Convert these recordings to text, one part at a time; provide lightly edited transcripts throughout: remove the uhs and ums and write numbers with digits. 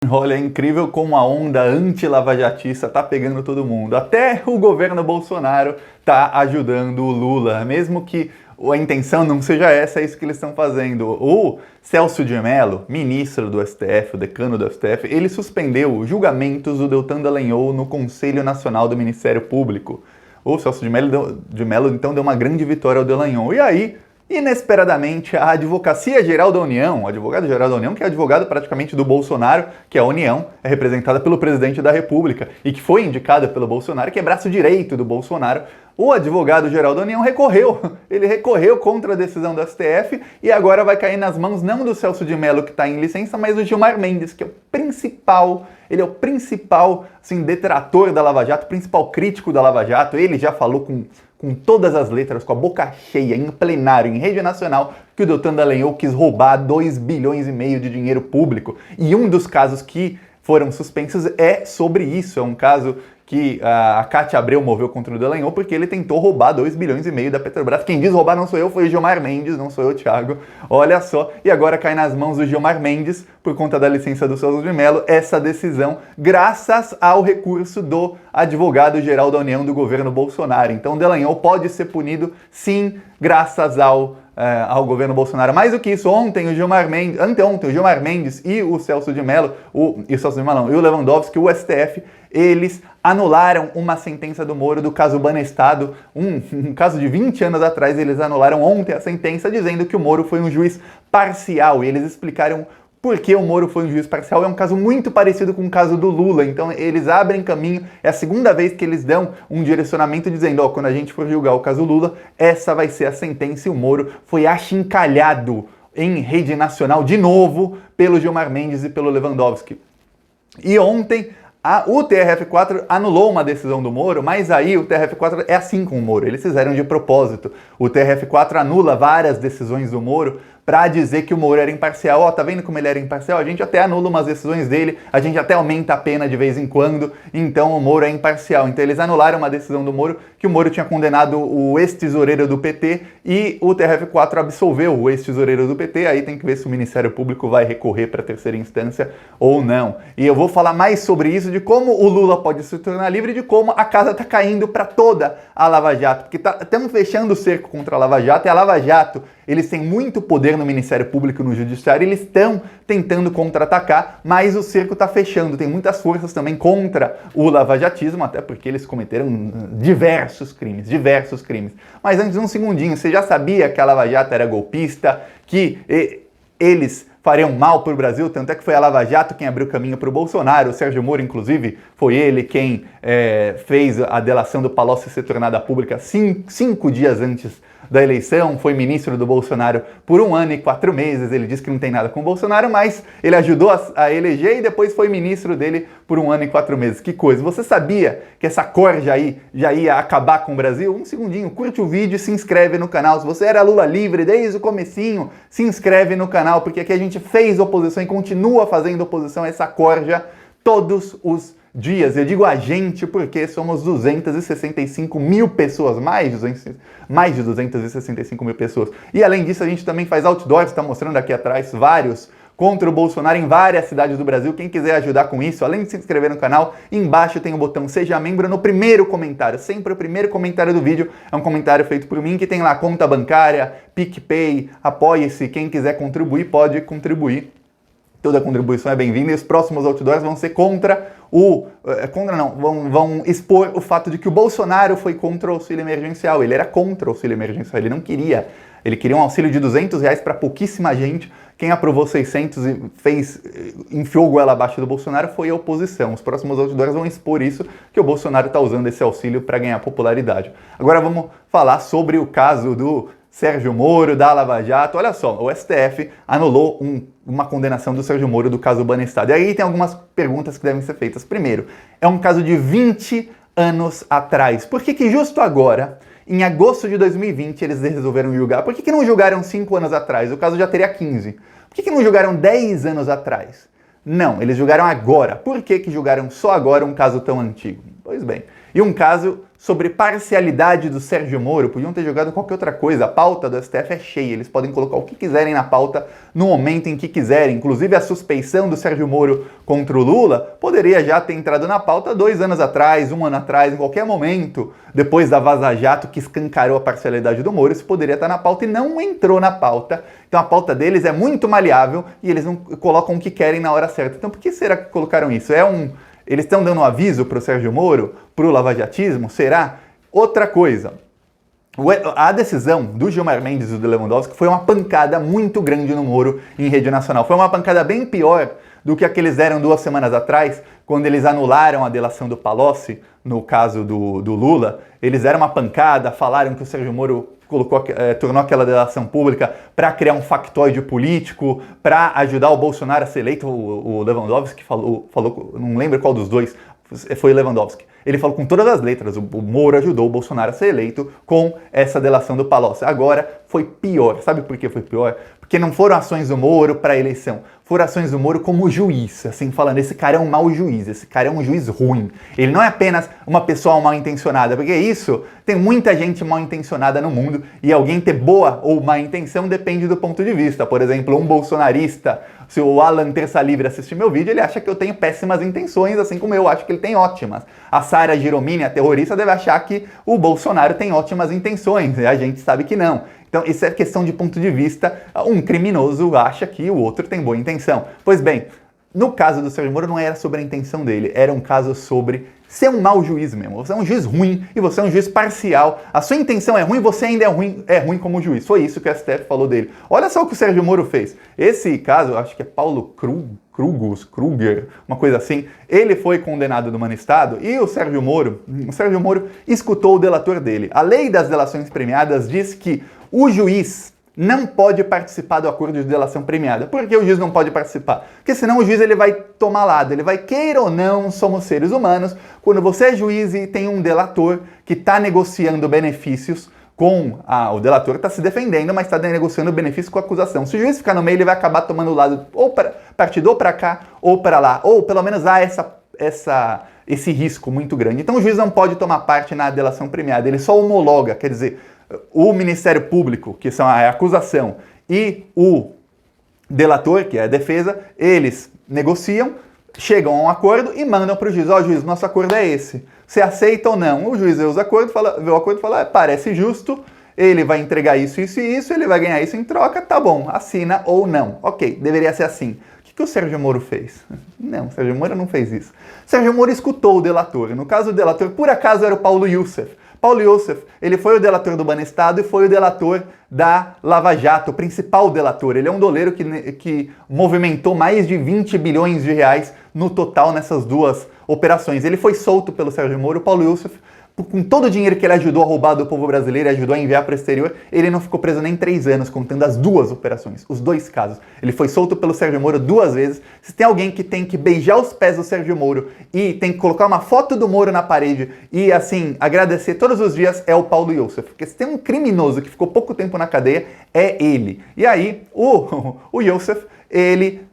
Olha, é incrível como a onda anti-lavajatista tá pegando todo mundo. Até o governo Bolsonaro tá ajudando o Lula, mesmo que a intenção não seja essa, é isso que eles estão fazendo. O Celso de Mello, ministro do STF, o decano do STF, ele suspendeu julgamentos do Deltan Dallagnol no Conselho Nacional do Ministério Público. O Celso de Mello então deu uma grande vitória ao Dallagnol. E aí, inesperadamente, a Advocacia-Geral da União, o advogado-geral da União, que é advogado praticamente do Bolsonaro, que a União é representada pelo presidente da República e que foi indicada pelo Bolsonaro, que é braço direito do Bolsonaro, o advogado-geral da União recorreu. Ele recorreu contra a decisão do STF e agora vai cair nas mãos não do Celso de Mello, que está em licença, mas do Gilmar Mendes, que é o principal, assim, detrator da Lava Jato, principal crítico da Lava Jato. Ele já falou com todas as letras, com a boca cheia, em plenário, em rede nacional, que o Deltan Dallagnol quis roubar 2,5 bilhões de dinheiro público. E um dos casos que foram suspensos é sobre isso. É um caso que a Cátia Abreu moveu contra o Dallagnol porque ele tentou roubar 2,5 bilhões da Petrobras. Quem diz roubar não sou eu, foi o Gilmar Mendes, não sou eu, Thiago. Olha só, e agora cai nas mãos do Gilmar Mendes, por conta da licença do Celso de Mello, essa decisão, graças ao recurso do advogado-geral da União do governo Bolsonaro. Então, Dallagnol pode ser punido, sim, graças ao governo Bolsonaro. Mais do que isso, anteontem o Gilmar Mendes e o Celso de Mello, e o Lewandowski, o STF, eles anularam uma sentença do Moro do caso Banestado, um caso de 20 anos atrás. Eles anularam ontem a sentença, dizendo que o Moro foi um juiz parcial, e eles explicaram por que o Moro foi um juiz parcial. É um caso muito parecido com o caso do Lula, então eles abrem caminho. É a segunda vez que eles dão um direcionamento dizendo, quando a gente for julgar o caso Lula, essa vai ser a sentença. E o Moro foi achincalhado em rede nacional de novo pelo Gilmar Mendes e pelo Lewandowski. E ontem o TRF4 anulou uma decisão do Moro, mas aí o TRF4 é assim com o Moro, eles fizeram de propósito. O TRF4 anula várias decisões do Moro para dizer que o Moro era imparcial. Tá vendo como ele era imparcial? A gente até anula umas decisões dele, a gente até aumenta a pena de vez em quando, então o Moro é imparcial. Então eles anularam uma decisão do Moro, que o Moro tinha condenado o ex-tesoureiro do PT, e o TRF4 absolveu o ex-tesoureiro do PT. Aí tem que ver se o Ministério Público vai recorrer para a terceira instância ou não. E eu vou falar mais sobre isso, de como o Lula pode se tornar livre, de como a casa está caindo para toda a Lava Jato, porque estamos fechando o cerco contra a Lava Jato, e a Lava Jato, eles têm muito poder no Ministério Público e no Judiciário, eles estão tentando contra-atacar, mas o cerco está fechando. Tem muitas forças também contra o lavajatismo, até porque eles cometeram diversos crimes. Mas antes, um segundinho, você já sabia que a Lava Jato era golpista, que eles fariam mal para o Brasil? Tanto é que foi a Lava Jato quem abriu caminho para o Bolsonaro. O Sérgio Moro, inclusive, foi ele quem fez a delação do Palocci ser tornada pública 5 dias antes da eleição. Foi ministro do Bolsonaro por 1 ano e 4 meses. Ele disse que não tem nada com o Bolsonaro, mas ele ajudou a eleger e depois foi ministro dele por 1 ano e 4 meses. Que coisa! Você sabia que essa corja aí já ia acabar com o Brasil? Um segundinho, curte o vídeo e se inscreve no canal. Se você era Lula livre desde o comecinho, se inscreve no canal, porque aqui a gente fez oposição e continua fazendo oposição a essa corja todos os dias. Eu digo a gente porque somos 265 mil pessoas, mais de 265 mil pessoas. E além disso, a gente também faz outdoors, está mostrando aqui atrás, vários, contra o Bolsonaro em várias cidades do Brasil. Quem quiser ajudar com isso, além de se inscrever no canal, embaixo tem o botão Seja Membro no primeiro comentário. Sempre o primeiro comentário do vídeo é um comentário feito por mim, que tem lá conta bancária, PicPay, Apoie-se. Quem quiser contribuir, pode contribuir. Toda contribuição é bem-vinda, e os próximos outdoors vão ser vão expor o fato de que o Bolsonaro foi contra o auxílio emergencial. Ele era contra o auxílio emergencial, ele não queria. Ele queria um auxílio de R$200 para pouquíssima gente. Quem aprovou 600 e enfiou o goela abaixo do Bolsonaro foi a oposição. Os próximos outdoors vão expor isso, que o Bolsonaro está usando esse auxílio para ganhar popularidade. Agora vamos falar sobre o caso do Sérgio Moro, da Lava Jato. Olha só, o STF anulou uma condenação do Sérgio Moro do caso Banestado. E aí tem algumas perguntas que devem ser feitas. Primeiro, é um caso de 20 anos atrás. Por que justo agora, em agosto de 2020, eles resolveram julgar? Por que não julgaram 5 anos atrás? O caso já teria 15. Por que não julgaram 10 anos atrás? Não, eles julgaram agora. Por que julgaram só agora um caso tão antigo? Pois bem, e um caso sobre parcialidade do Sérgio Moro, podiam ter jogado qualquer outra coisa. A pauta do STF é cheia, eles podem colocar o que quiserem na pauta no momento em que quiserem. Inclusive a suspeição do Sérgio Moro contra o Lula poderia já ter entrado na pauta 2 anos atrás, 1 ano atrás, em qualquer momento, depois da Vaza Jato que escancarou a parcialidade do Moro, isso poderia estar na pauta e não entrou na pauta. Então a pauta deles é muito maleável e eles não colocam o que querem na hora certa. Então por que será que colocaram isso? Eles estão dando um aviso para o Sérgio Moro, para o lavajatismo? Será? Outra coisa, a decisão do Gilmar Mendes e do Lewandowski foi uma pancada muito grande no Moro em rede nacional. Foi uma pancada bem pior do que a que eles deram 2 semanas atrás, quando eles anularam a delação do Palocci, no caso do Lula. Eles deram uma pancada, falaram que o Sérgio Moro tornou aquela delação pública para criar um factoide político, para ajudar o Bolsonaro a ser eleito. O Lewandowski falou, não lembro qual dos dois, foi o Lewandowski. Ele falou com todas as letras, o Moro ajudou o Bolsonaro a ser eleito com essa delação do Palocci. Agora foi pior. Sabe por que foi pior? Porque não foram ações do Moro para a eleição, foram ações do Moro como juiz, assim falando, esse cara é um mau juiz, esse cara é um juiz ruim. Ele não é apenas uma pessoa mal intencionada, porque isso, tem muita gente mal intencionada no mundo e alguém ter boa ou má intenção depende do ponto de vista. Por exemplo, um bolsonarista, se o Alan Terça Livre assistir meu vídeo, ele acha que eu tenho péssimas intenções, assim como eu acho que ele tem ótimas. A Sara Giromini, a terrorista, deve achar que o Bolsonaro tem ótimas intenções, e a gente sabe que não. Então, isso é questão de ponto de vista. Um criminoso acha que o outro tem boa intenção. Pois bem, no caso do Sérgio Moro não era sobre a intenção dele, era um caso sobre ser um mau juiz mesmo. Você é um juiz ruim e você é um juiz parcial. A sua intenção é ruim, você ainda é ruim como juiz. Foi isso que o STF falou dele. Olha só o que o Sérgio Moro fez. Esse caso, acho que é Paulo Kruger, uma coisa assim, ele foi condenado numa estado e o Sérgio Moro escutou o delator dele. A lei das delações premiadas diz que o juiz não pode participar do acordo de delação premiada. Por que o juiz não pode participar? Porque senão o juiz ele vai tomar lado, ele vai, queira ou não, somos seres humanos. Quando você é juiz e tem um delator que está negociando benefícios o delator está se defendendo, mas está negociando benefício com a acusação. Se o juiz ficar no meio, ele vai acabar tomando lado ou para partido ou para cá ou para lá, ou pelo menos há esse risco muito grande. Então o juiz não pode tomar parte na delação premiada, ele só homologa, quer dizer, o Ministério Público, que são a acusação, e o delator, que é a defesa, eles negociam, chegam a um acordo e mandam para o juiz. Ó, juiz, nosso acordo é esse. Você aceita ou não? O juiz vê o acordo e fala, parece justo, ele vai entregar isso, isso e isso, ele vai ganhar isso em troca, tá bom, assina ou não. Ok, deveria ser assim. O que o Sérgio Moro fez? Não, o Sérgio Moro não fez isso. O Sérgio Moro escutou o delator. No caso, o delator, por acaso, era o Paulo Youssef. Paulo Youssef, ele foi o delator do Banestado e foi o delator da Lava Jato, o principal delator. Ele é um doleiro que movimentou mais de 20 bilhões de reais no total nessas 2 operações. Ele foi solto pelo Sérgio Moro. O Paulo Youssef, com todo o dinheiro que ele ajudou a roubar do povo brasileiro e ajudou a enviar para o exterior, ele não ficou preso nem 3 anos, contando as 2 operações, os 2 casos. Ele foi solto pelo Sérgio Moro 2 vezes. Se tem alguém que tem que beijar os pés do Sérgio Moro e tem que colocar uma foto do Moro na parede e, assim, agradecer todos os dias, é o Paulo Youssef. Porque se tem um criminoso que ficou pouco tempo na cadeia, é ele. E aí, o Youssef, ele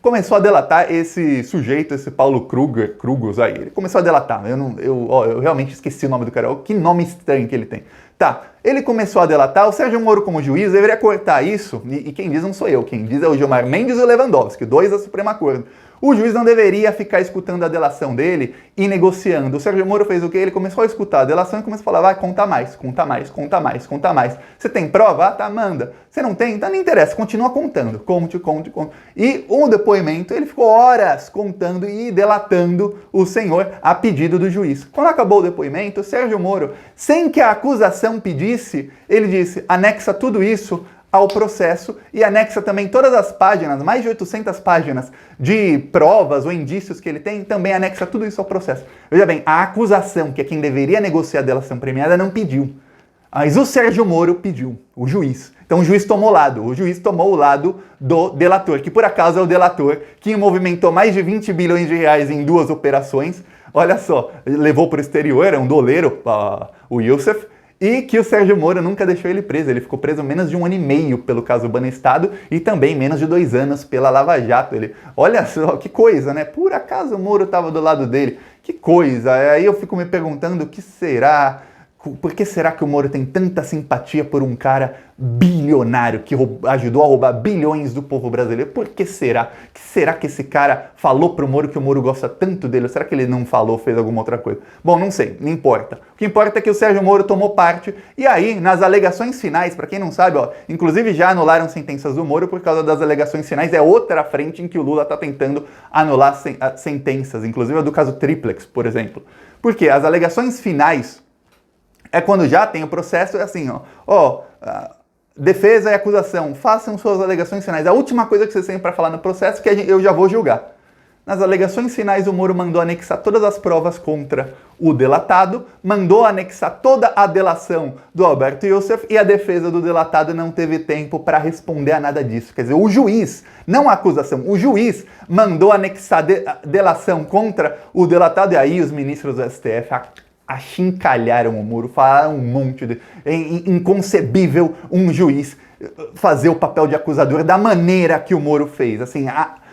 começou a delatar esse sujeito, esse Paulo Krugos aí. Ele começou a delatar. Eu realmente esqueci o nome do cara. Que nome estranho que ele tem. Tá, ele começou a delatar. O Sérgio Moro, como juiz, deveria cortar isso. E quem diz não sou eu. Quem diz é o Gilmar Mendes e o Lewandowski, 2 da Suprema Corte. O juiz não deveria ficar escutando a delação dele e negociando. O Sérgio Moro fez o quê? Ele começou a escutar a delação e começou a falar, vai, conta mais, conta mais, conta mais, conta mais. Você tem prova? Ah, tá, manda. Você não tem? Então não interessa, continua contando. Conte. E o depoimento, ele ficou horas contando e delatando o senhor a pedido do juiz. Quando acabou o depoimento, o Sérgio Moro, sem que a acusação pedisse, ele disse, anexa tudo isso ao processo e anexa também todas as páginas, mais de 800 páginas de provas ou indícios que ele tem, também anexa tudo isso ao processo. Veja bem, a acusação, que é quem deveria negociar a delação premiada, não pediu. Mas o Sérgio Moro pediu, o juiz. Então o juiz tomou lado, o juiz tomou o lado do delator, que por acaso é o delator que movimentou mais de 20 bilhões de reais em 2 operações. Olha só, levou para o exterior, é um doleiro, o Youssef, e que o Sérgio Moro nunca deixou ele preso. Ele ficou preso menos de 1 ano e meio pelo caso Banestado e também menos de 2 anos pela Lava Jato. Olha só, que coisa, né? Por acaso o Moro estava do lado dele. Que coisa! Aí eu fico me perguntando o que será... Por que será que o Moro tem tanta simpatia por um cara bilionário que ajudou a roubar bilhões do povo brasileiro? Por que será? Que será que esse cara falou pro Moro que o Moro gosta tanto dele? Será que ele não falou, fez alguma outra coisa? Bom, não sei, não importa. O que importa é que o Sérgio Moro tomou parte e aí, nas alegações finais, para quem não sabe, ó, inclusive já anularam sentenças do Moro por causa das alegações finais, é outra frente em que o Lula tá tentando anular sentenças, inclusive a do caso Triplex, por exemplo. Porque as alegações finais é quando já tem o processo, é assim, defesa e acusação, façam suas alegações finais. A última coisa que vocês têm para falar no processo é que eu já vou julgar. Nas alegações finais, o Moro mandou anexar todas as provas contra o delatado, mandou anexar toda a delação do Alberto Youssef e a defesa do delatado não teve tempo para responder a nada disso. Quer dizer, o juiz, não a acusação, o juiz mandou anexar delação contra o delatado e aí os ministros do STF achincalharam o Moro, falaram um monte de... É inconcebível um juiz fazer o papel de acusador da maneira que o Moro fez, assim,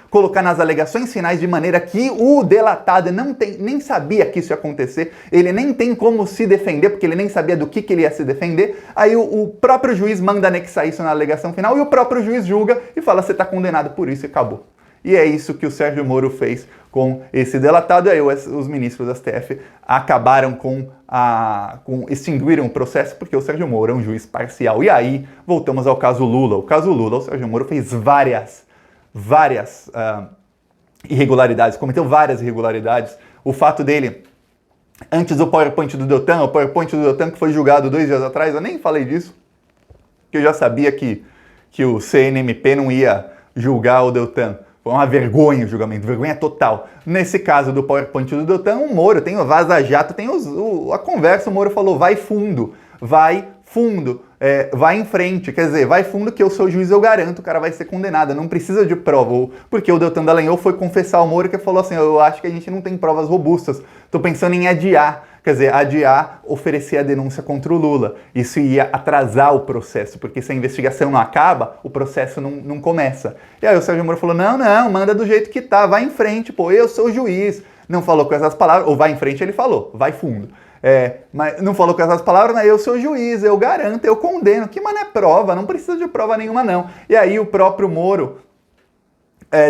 colocar nas alegações finais de maneira que o delatado nem sabia que isso ia acontecer, ele nem tem como se defender, porque ele nem sabia do que ele ia se defender, aí o próprio juiz manda anexar isso na alegação final e o próprio juiz julga e fala, você está condenado por isso e acabou. E é isso que o Sérgio Moro fez com esse delatado, e aí os ministros da STF acabaram extinguiram o processo porque o Sérgio Moro é um juiz parcial. E aí, voltamos ao caso Lula. O caso Lula, o Sérgio Moro fez várias irregularidades, cometeu várias irregularidades. O fato dele, antes do PowerPoint do Deltan, o PowerPoint do Deltan que foi julgado 2 dias atrás, eu nem falei disso, porque eu já sabia que o CNMP não ia julgar o Deltan. Foi uma vergonha o julgamento, vergonha total. Nesse caso do PowerPoint do Deltan, o Moro tem o Vaza Jato, tem a conversa, o Moro falou, vai fundo, vai em frente, quer dizer, vai fundo que eu sou juiz, eu garanto, o cara vai ser condenado, não precisa de prova, porque o Deltan Dallagnol foi confessar ao Moro que falou assim, eu acho que a gente não tem provas robustas, tô pensando em adiar, quer dizer, oferecer a denúncia contra o Lula, isso ia atrasar o processo, porque se a investigação não acaba, o processo não começa. E aí o Sérgio Moro falou, não, manda do jeito que tá, vai em frente, pô, eu sou juiz, não falou com essas palavras, ou vai em frente ele falou, vai fundo. Mas não falou com essas palavras, né? Eu sou juiz, eu garanto, eu condeno. Que mano é prova? Não precisa de prova nenhuma, não. E aí o próprio Moro,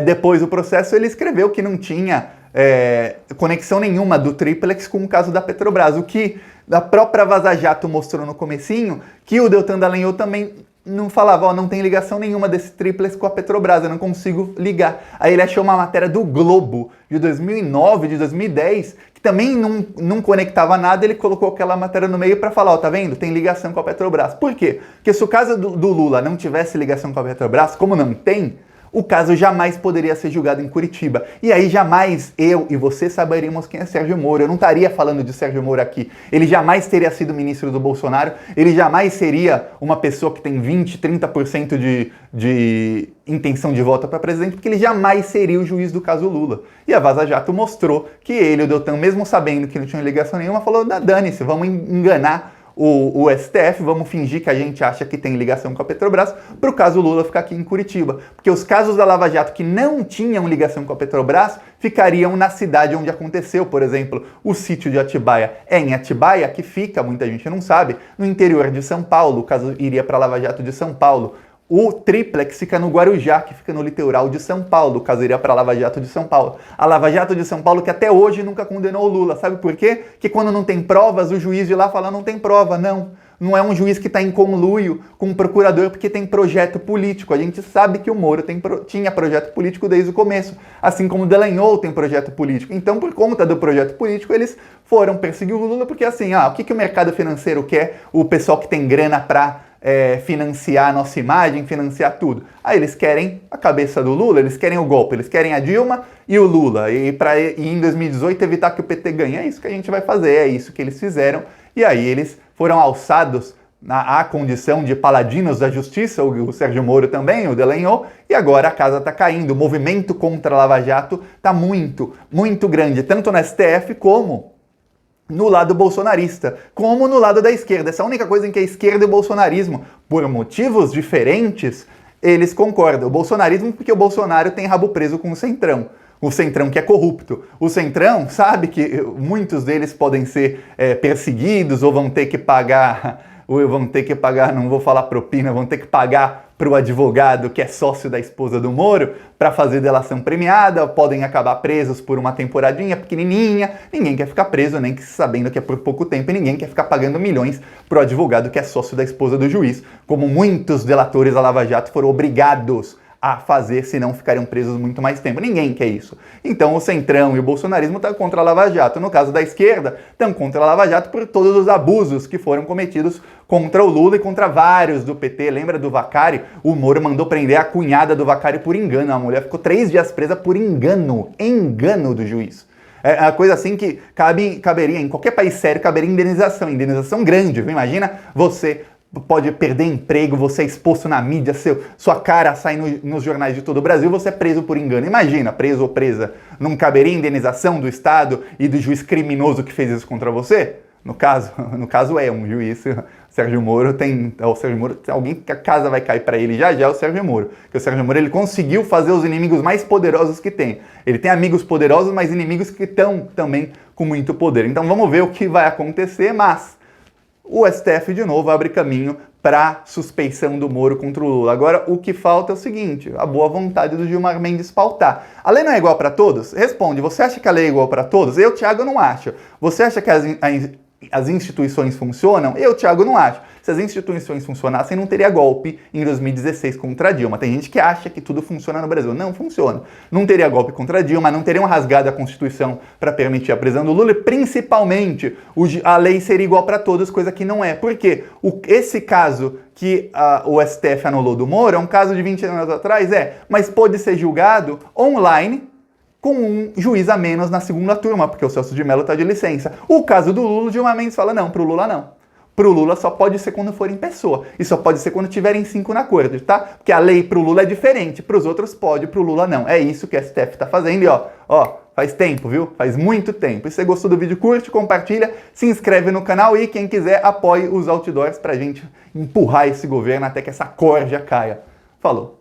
depois do processo, ele escreveu que não tinha conexão nenhuma do Triplex com o caso da Petrobras. O que a própria Vaza Jato mostrou no comecinho, que o Deltan Dallagnol também não falava, não tem ligação nenhuma desse Triplex com a Petrobras, eu não consigo ligar. Aí ele achou uma matéria do Globo, de 2009, de 2010, que também não conectava nada, ele colocou aquela matéria no meio para falar, tá vendo? Tem ligação com a Petrobras. Por quê? Porque se o caso do Lula não tivesse ligação com a Petrobras, como não tem, o caso jamais poderia ser julgado em Curitiba. E aí jamais eu e você saberíamos quem é Sérgio Moro. Eu não estaria falando de Sérgio Moro aqui. Ele jamais teria sido ministro do Bolsonaro. Ele jamais seria uma pessoa que tem 20, 30% de intenção de voto para presidente, porque ele jamais seria o juiz do caso Lula. E a Vaza Jato mostrou que ele, o Deltan, mesmo sabendo que não tinha ligação nenhuma, falou, dane-se, vamos enganar o STF, vamos fingir que a gente acha que tem ligação com a Petrobras, para o caso Lula ficar aqui em Curitiba. Porque os casos da Lava Jato que não tinham ligação com a Petrobras ficariam na cidade onde aconteceu. Por exemplo, o sítio de Atibaia é em Atibaia, que fica, muita gente não sabe, no interior de São Paulo. O caso iria para a Lava Jato de São Paulo. O Triplex fica no Guarujá, que fica no litoral de São Paulo. O caso iria para a Lava Jato de São Paulo. A Lava Jato de São Paulo que até hoje nunca condenou o Lula. Sabe por quê? Porque quando não tem provas, o juiz de lá fala não tem prova. Não é um juiz que está em conluio com o procurador porque tem projeto político. A gente sabe que o Moro tinha projeto político desde o começo. Assim como o Dallagnol tem projeto político. Então, por conta do projeto político, eles foram perseguir o Lula porque assim, o que o mercado financeiro quer? O pessoal que tem grana para financiar a nossa imagem, financiar tudo. Aí eles querem a cabeça do Lula, eles querem o golpe, eles querem a Dilma e o Lula. E em 2018 evitar que o PT ganhe. É isso que a gente vai fazer, é isso que eles fizeram. E aí eles foram alçados à condição de paladinos da justiça, o Sérgio Moro também, o Dallagnol, e agora a casa está caindo. O movimento contra a Lava Jato está muito, muito grande, tanto no STF como no lado bolsonarista, como no lado da esquerda. Essa é a única coisa em que a esquerda e o bolsonarismo, por motivos diferentes, eles concordam. O bolsonarismo porque o Bolsonaro tem rabo preso com o Centrão. O Centrão que é corrupto. O Centrão sabe que muitos deles podem ser perseguidos ou vão ter que pagar, não vou falar propina, vão ter que pagar para o advogado que é sócio da esposa do Moro para fazer delação premiada, podem acabar presos por uma temporadinha pequenininha. Ninguém quer ficar preso, nem sabendo que é por pouco tempo, e ninguém quer ficar pagando milhões para o advogado que é sócio da esposa do juiz, como muitos delatores da Lava Jato foram obrigados a fazer, senão ficariam presos muito mais tempo. Ninguém quer isso. Então o Centrão e o bolsonarismo estão contra a Lava Jato. No caso da esquerda, estão contra a Lava Jato por todos os abusos que foram cometidos contra o Lula e contra vários do PT. Lembra do Vacari? O Moro mandou prender a cunhada do Vacari por engano. A mulher ficou 3 dias presa por engano. Engano do juiz. É uma coisa assim que caberia, em qualquer país sério, caberia indenização grande. Viu? Imagina você pode perder emprego, você é exposto na mídia, sua cara sai nos jornais de todo o Brasil, você é preso por engano. Imagina, preso ou presa, não caberia indenização do Estado e do juiz criminoso que fez isso contra você? No caso é um juiz, Sérgio Moro alguém que a casa vai cair para ele já é o Sérgio Moro. Porque o Sérgio Moro ele conseguiu fazer os inimigos mais poderosos que tem. Ele tem amigos poderosos, mas inimigos que estão também com muito poder. Então vamos ver o que vai acontecer, mas o STF, de novo, abre caminho para suspeição do Moro contra o Lula. Agora, o que falta é o seguinte, a boa vontade do Gilmar Mendes pautar. A lei não é igual para todos? Responde, você acha que a lei é igual para todos? Eu, Thiago, não acho. Você acha que as instituições funcionam? Eu, Thiago, não acho. Se as instituições funcionassem, não teria golpe em 2016 contra a Dilma. Tem gente que acha que tudo funciona no Brasil. Não funciona. Não teria golpe contra a Dilma, não teriam rasgado a Constituição para permitir a prisão do Lula e, principalmente, a lei seria igual para todos, coisa que não é. Por quê? Esse caso que o STF anulou do Moro é um caso de 20 anos atrás, mas pode ser julgado online com um juiz a menos na segunda turma, porque o Celso de Mello está de licença. O caso do Lula, o Gilmar Mendes fala, não, pro Lula não. Pro Lula só pode ser quando for em pessoa. E só pode ser quando tiverem 5 na corte, tá? Porque a lei pro Lula é diferente. Pros outros pode, pro Lula não. É isso que a STF tá fazendo. E ó, faz tempo, viu? Faz muito tempo. E se você gostou do vídeo, curte, compartilha, se inscreve no canal e quem quiser apoie os outdoors pra gente empurrar esse governo até que essa corja caia. Falou!